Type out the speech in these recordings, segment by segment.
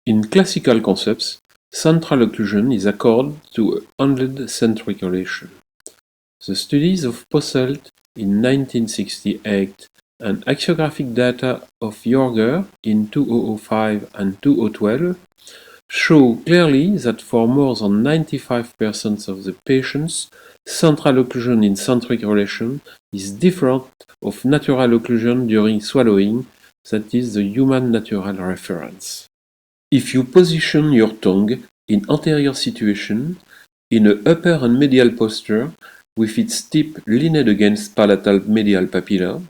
In classical concepts, central occlusion is accorded to a handled centric relation. The studies of Posselt in 1968 and axiographic data of Jorger in 2005 and 2012 show clearly that for more than 95% of the patients, central occlusion in centric relation is different of natural occlusion during swallowing, that is the human natural reference. If you position your tongue in anterior situation, in an upper and medial posture, with its tip leaned against palatal medial papilla,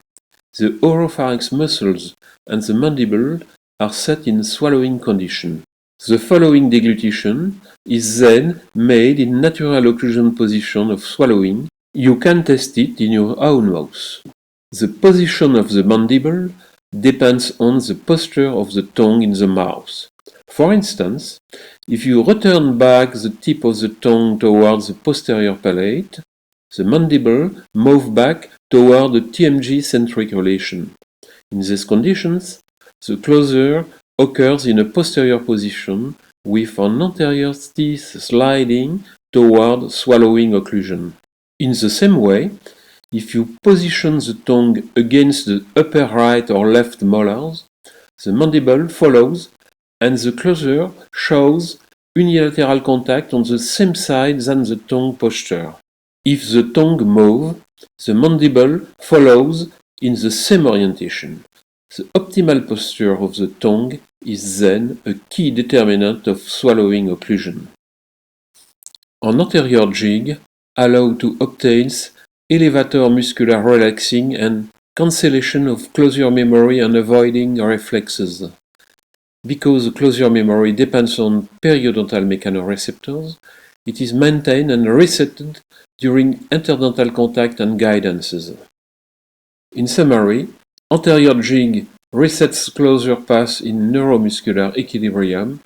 the oropharynx muscles and the mandible are set in swallowing condition. The following deglutition is then made in natural occlusion position of swallowing. You can test it in your own mouth. The position of the mandible depends on the posture of the tongue in the mouth. For instance, if you return back the tip of the tongue towards the posterior palate, the mandible moves back toward the TMG-centric relation. In these conditions, the closure occurs in a posterior position with an anterior teeth sliding toward swallowing occlusion. In the same way, if you position the tongue against the upper right or left molars, the mandible follows and the closure shows unilateral contact on the same side than the tongue posture. If the tongue moves, the mandible follows in the same orientation. The optimal posture of the tongue is then a key determinant of swallowing occlusion. An anterior jig allows to obtain elevator muscular relaxing and cancellation of closure memory and avoiding reflexes. Because the closure memory depends on periodontal mechanoreceptors, it is maintained and resetted during interdental contact and guidances. In summary, anterior jig resets closure path in neuromuscular equilibrium,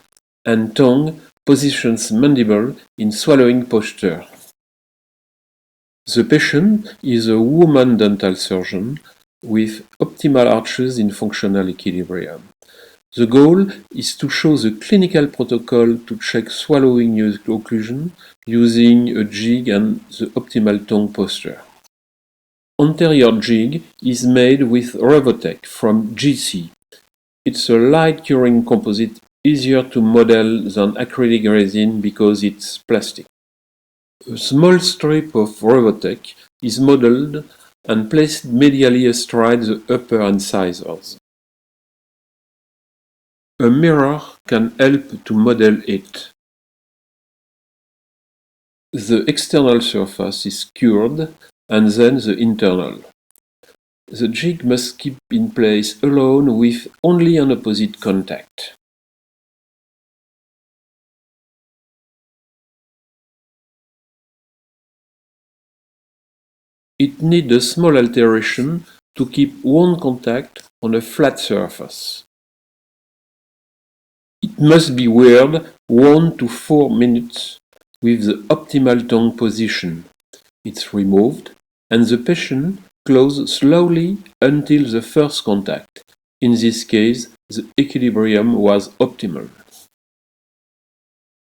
and tongue positions mandible in swallowing posture. The patient is a woman dental surgeon with optimal arches in functional equilibrium. The goal is to show the clinical protocol to check swallowing occlusion using a jig and the optimal tongue posture. Anterior jig is made with Revotech from GC. It's a light curing composite, easier to model than acrylic resin because it's plastic. A small strip of Revotech is modeled and placed medially astride the upper incisors. A mirror can help to model it. The external surface is cured and then the internal. The jig must keep in place alone with only an opposite contact. It needs a small alteration to keep one contact on a flat surface. It must be weared 1 to 4 minutes with the optimal tongue position. It's removed and the patient closes slowly until the first contact. In this case, the equilibrium was optimal.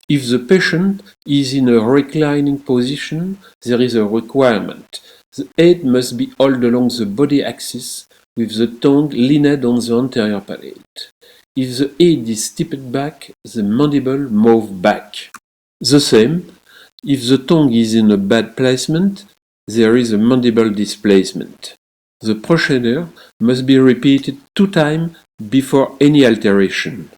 If the patient is in a reclining position, there is a requirement. The head must be held along the body axis with the tongue leaned on the anterior palate. If the head is tipped back, the mandible moves back. The same, if the tongue is in a bad placement, there is a mandible displacement. The procedure must be repeated 2 times before any alteration.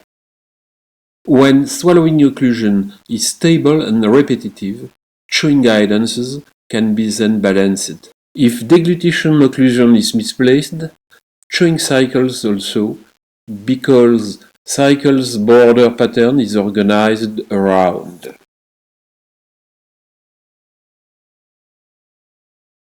When swallowing occlusion is stable and repetitive, chewing guidances can be then balanced. If deglutition occlusion is misplaced, chewing cycles also, because cycles border pattern is organized around.